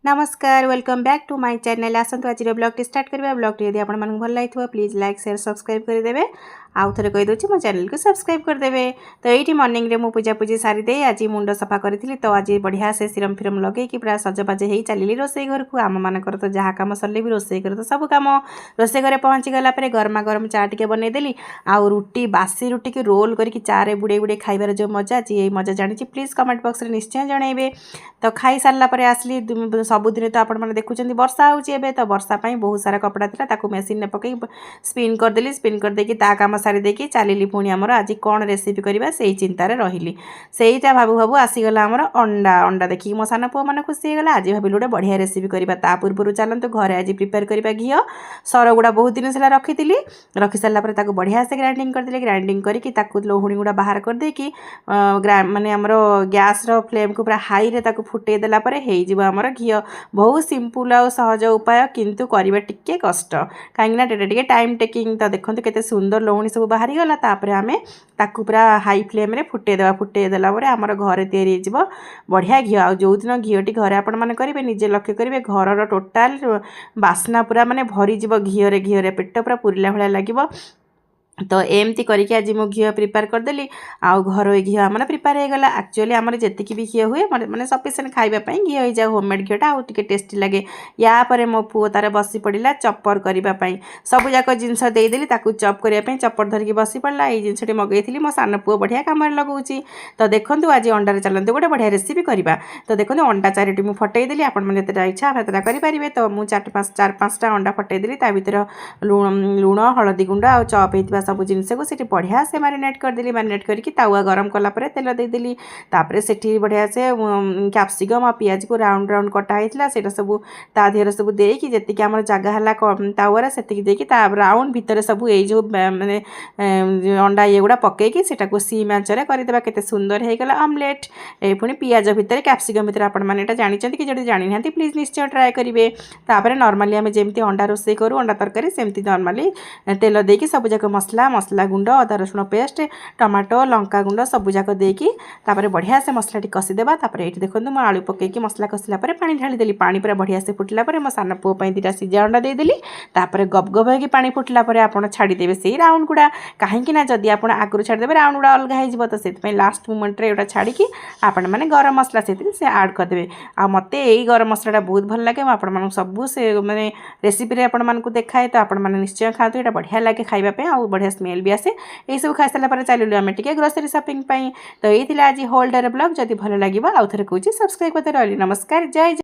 नमस्कार welcome back to my channel. आसतु आज ब्लॉग स्टार्ट करवा। ब्लॉग यदि आप भल लगे प्लीज लाइक शेयर सब्सक्राइब करदे। आउ थे कहीदे मो चैनल को सब्सक्राइब करदे। तो ये मॉर्निंग रे मु पूजा पूजी सारीदे आज मुंड सफा करी। तो आज बढ़िया से सीरम फिरम लगे कि पूरा सजबाज हो चली रोसई घर को। आम मानकर तो जहाँ कम सरले भी रोसई घर तो सब कम रोसई घर पहुँची गला गरमा गरम चा टे बनईदेली। आउ रुटी बासी रुटी की रोल करके चारे बुड़े बुड़े खाइबार जो मजा जी मजा जानी प्लीज कमेंट बॉक्स में निश्चय जनइबे। तो खाई सारा पर आसली सबुदिन तो आपने देखुं वर्षा होचे तो वर्षा बहुत सारा कपड़ा था मेसीन में पकई स्पिन करदेली। स्पिन करदेकी काम सारी देकी चलिली पुणी आमर आज कौन रेसिपी करवा से चिंतार रही। सेटा भाबू भाबू आसीगला आमर अंडा। अंडा देखिए मो सान पुआ मैंने खुशी होगा। आज भाविल गोटे बढ़िया रेसिपी करवा। ता पूर्व चलते घरे आज प्रिपेयर करवा घी सर गुड़ा बहुत दिन से रखी सारापर बढ़िया से ग्राइंडिंग करदेली। ग्राइंडिंग करके लहुणी गुड़ा बाहर करदेकी माने आमर गैस फ्लेम को पूरा हाई रे फुटे देला आमर घी। बहुत सिंपल आ सहज उपाय किंतु करवा टिके कष्ट कहीं टाइम टेकिंग। तो देखो केते सुंदर लहुणी सब बाहरी गला। तापर आमे ताकू पूरा हाई फ्लेम रे फुटेदेला आमर घरे तैयारी हो बढ़िया घी। आ जो दिन घीटी घरे आपण मैंने करेंगे निजे लक्ष्य करेंगे घर टोटाल बास्ना पूरा माने भरी घीरे घीरे पेट पूरा पुरला भाया लगे। तो एमती करके आज मो घी प्रिपेयर करदेली। आउ घर घी मैंने प्रिपेयर हो गला। एक्चुअली आम जी भी घी हुए मैंने सफिसीयंट खाइबापी घी हो जाए होममेड घीटा आउ टे टेस्टी लगे। या पर मो पुओ तार बसी पड़ा चपर करने सब जाक जिनस देदेली चप करने चपर धरिकी बसी पड़ा। ये जिनसटी मगैली मो सान पुओ बढ़िया कम लगाऊँगी। तो देखो आज अंडार चलते गोटे बढ़िया रेसिपी करवा। तो देखो अंडा चारोटी मुझे फटईदेली। आपने इच्छा भातटा करेंगे। तो मुझे चार पाँचटा अंडा फटईदेली। ता भर लुण हलदी गुंड आ चप होता सब जिनस को सीटी बढ़िया से मैरिनेट करदेली। मैरिनेट करके तावा गरम कलापर तेल देदेली। तापर से बढ़िया से कैप्सिकम आ पियाज को राउंड राउंड कटा होता से सब ता देहर सब देकी जी आम जगह है तावर से देकी राउंड भितर सब ये जो मैंने अंडा ये गुड़ा पकईकी से सी आंचरे करदे केते सुंदर होगला ऑमलेट। ये पुणी पियाज भितर कैप्सिकम भितर आपने जानते कि जो जानी ना प्लीज निश्चय ट्राए करेंगे। तापर नॉर्मली आम जमी अंडा रोसई करूँ अंडा तरकारी सेमती नॉर्मली तेल देकी सब जाक मसला गुंड अदा रसुण पेस्ट टमाटो लंका गुंड सब जाक देकी तापर बढ़िया से मसला टी कषिदेबा। तापर ये देखो मो आलू पकईकी मसला कषिला पानी ढालीदेली। पानी पूरा बढ़िया से फुटला मो सान पुओ दुटा सिजा अंडा देदेली। तापर गप गप होगी पानी फुटला आप छाड़देवे से राउंड गुड़ा कहीं जदि आप आगुरी छाड़देवे राउंड गुड़ा अलग हो। तो से लास्ट मोमेंट रे एटा छाड़ी आपण मैंने गरम मसला से आड करदे। आ मते यही गरम मसलाटा बहुत भल लगे। आपण सब से मैंने रेसिपी आपण देखाए। तो आपण मैंने निश्चय खातु ये बढ़िया लगे खाइबापे आ बढ़िया स्मेल भी आसे। यही सब खाई सारा चलू आम टे ग्रोसरी शॉपिंग। तो ये आज होल डे ब्लॉग जदि भल लगे आउ थे कहूँ सब्सक्राइब करते रही। नमस्कार जय जय।